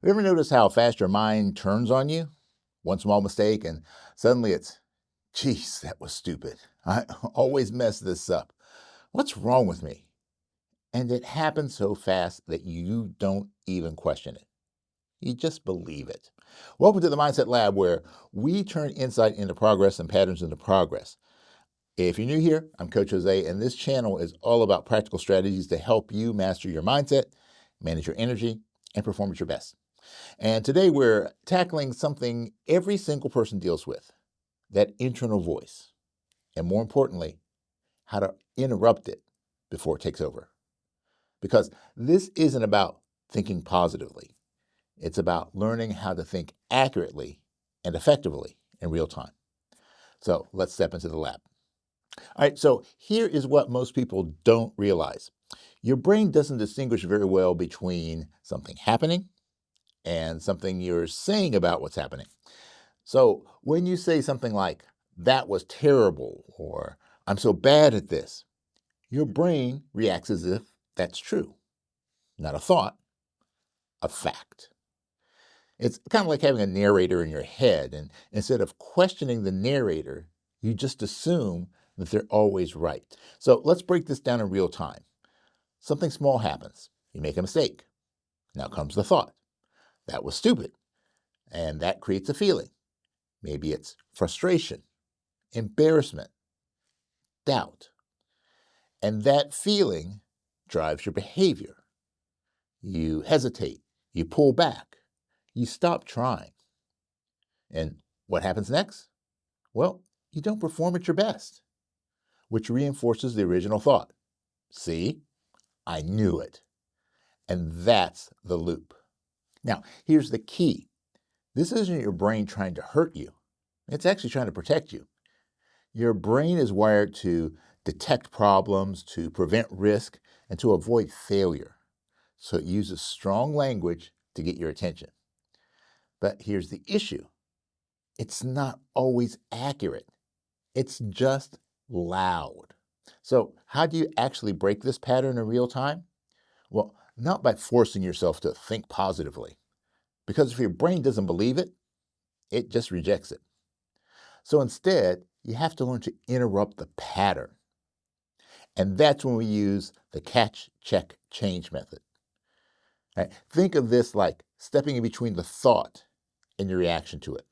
You ever notice how fast your mind turns on you? One small mistake, and suddenly it's, geez, that was stupid. I always mess this up. What's wrong with me? And it happens so fast that you don't even question it. You just believe it. Welcome to the Mindset Lab, where we turn insight into progress and patterns into progress. If you're new here, I'm Coach Jose, and this channel is all about practical strategies to help you master your mindset, manage your energy, and perform at your best. And today we're tackling something every single person deals with, that internal voice. And more importantly, how to interrupt it before it takes over. Because this isn't about thinking positively. It's about learning how to think accurately and effectively in real time. So let's step into the lab. All right, so here is what most people don't realize. Your brain doesn't distinguish very well between something happening and something you're saying about what's happening. So when you say something like, that was terrible, or I'm so bad at this, your brain reacts as if that's true. Not a thought, a fact. It's kind of like having a narrator in your head, and instead of questioning the narrator, you just assume that they're always right. So let's break this down in real time. Something small happens. You make a mistake. Now comes the thought. That was stupid. And that creates a feeling. Maybe it's frustration, embarrassment, doubt. And that feeling drives your behavior. You hesitate, you pull back, you stop trying. And what happens next? Well, you don't perform at your best, which reinforces the original thought. See, I knew it. And that's the loop. Now, here's the key. This isn't your brain trying to hurt you. It's actually trying to protect you. Your brain is wired to detect problems, to prevent risk, and to avoid failure. So it uses strong language to get your attention. But here's the issue. It's not always accurate. It's just loud. So how do you actually break this pattern in real time? Well, not by forcing yourself to think positively. Because if your brain doesn't believe it, it just rejects it. So instead, you have to learn to interrupt the pattern. And that's when we use the catch, check, change method. Right? Think of this like stepping in between the thought and your reaction to it.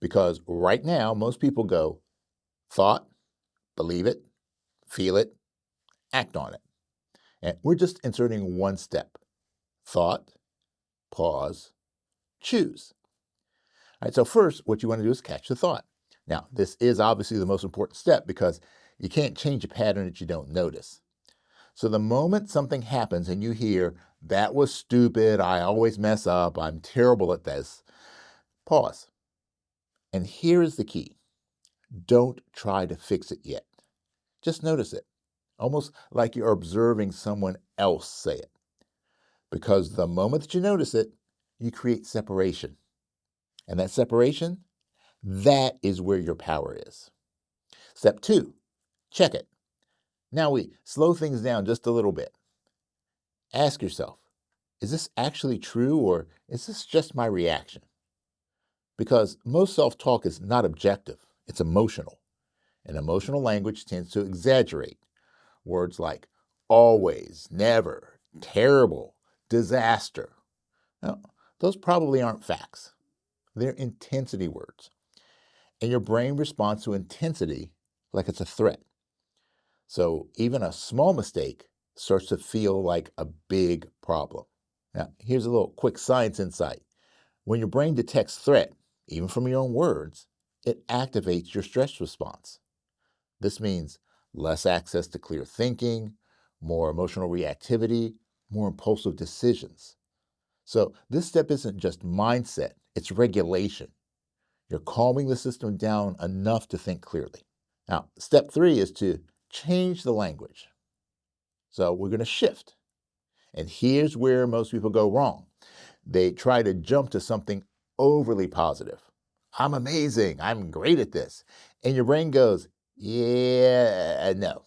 Because right now, most people go thought, believe it, feel it, act on it. And we're just inserting one step. Thought, pause, choose. All right, so first, what you want to do is catch the thought. Now, this is obviously the most important step because you can't change a pattern that you don't notice. So the moment something happens and you hear, that was stupid, I always mess up, I'm terrible at this, pause. And here is the key. Don't try to fix it yet. Just notice it, almost like you're observing someone else say it. Because the moment that you notice it, you create separation. And that separation, that is where your power is. Step 2, check it. Now we slow things down just a little bit. Ask yourself, is this actually true or is this just my reaction? Because most self-talk is not objective, it's emotional. And emotional language tends to exaggerate. Words like always, never, terrible, disaster. Now, those probably aren't facts. They're intensity words. And your brain responds to intensity like it's a threat. So even a small mistake starts to feel like a big problem. Now, here's a little quick science insight. When your brain detects threat, even from your own words, it activates your stress response. This means less access to clear thinking, more emotional reactivity, more impulsive decisions. So this step isn't just mindset, it's regulation. You're calming the system down enough to think clearly. Now, step 3 is to change the language. So we're going to shift. And here's where most people go wrong. They try to jump to something overly positive. I'm amazing. I'm great at this. And your brain goes, yeah, no.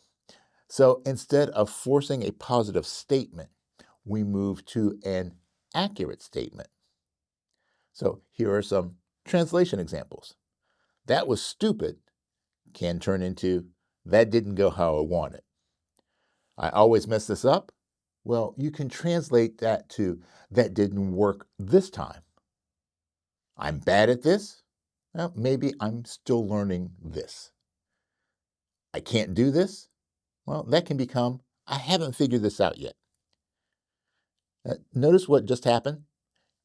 So instead of forcing a positive statement, we move to an accurate statement. So here are some translation examples. That was stupid can turn into that didn't go how I wanted. I always mess this up. Well, you can translate that to that didn't work this time. I'm bad at this. Well, maybe I'm still learning this. I can't do this. Well, that can become I haven't figured this out yet. Notice what just happened.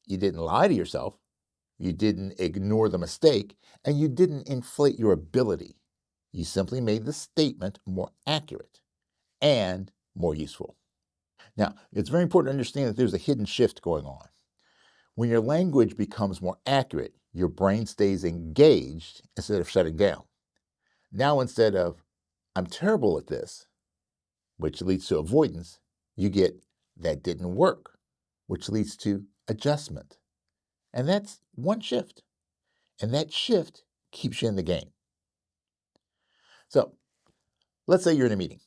You didn't lie to yourself. You didn't ignore the mistake, and you didn't inflate your ability. You simply made the statement more accurate and more useful. Now, it's very important to understand that there's a hidden shift going on. When your language becomes more accurate, your brain stays engaged instead of shutting down. Now, instead of, I'm terrible at this, which leads to avoidance, you get, that didn't work, which leads to adjustment. And that's one shift. And that shift keeps you in the game. So let's say you're in a meeting.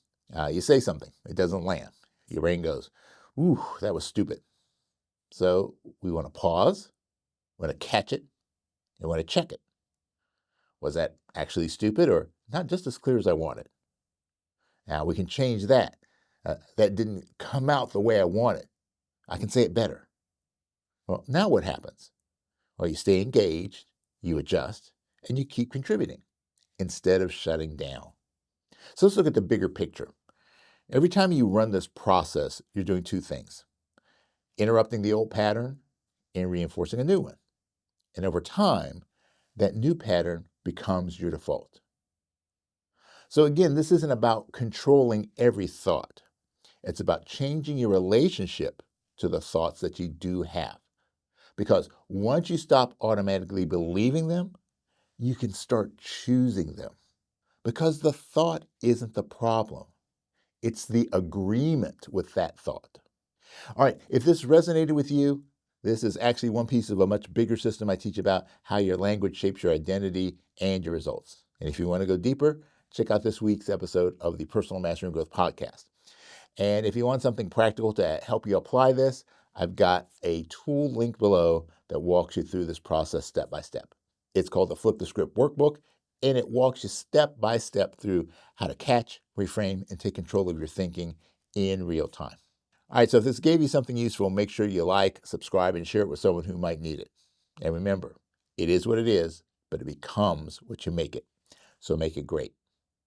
You say something, it doesn't land. Your brain goes, ooh, that was stupid. So we want to pause, we want to catch it, and we want to check it. Was that actually stupid or not just as clear as I wanted? Now we can change that. That didn't come out the way I wanted. I can say it better. Well, now what happens? Well, you stay engaged, you adjust, and you keep contributing instead of shutting down. So let's look at the bigger picture. Every time you run this process, you're doing two things: interrupting the old pattern and reinforcing a new one. And over time, that new pattern becomes your default. So again, this isn't about controlling every thought. It's about changing your relationship to the thoughts that you do have. Because once you stop automatically believing them, you can start choosing them. Because the thought isn't the problem. It's the agreement with that thought. All right, if this resonated with you, this is actually one piece of a much bigger system I teach about how your language shapes your identity and your results. And if you want to go deeper, check out this week's episode of the Personal Mastery and Growth Podcast. And if you want something practical to help you apply this, I've got a tool linked below that walks you through this process step by step. It's called the Flip the Script Workbook, and it walks you step by step through how to catch, reframe, and take control of your thinking in real time. All right, so if this gave you something useful, make sure you like, subscribe, and share it with someone who might need it. And remember, it is what it is, but it becomes what you make it. So make it great.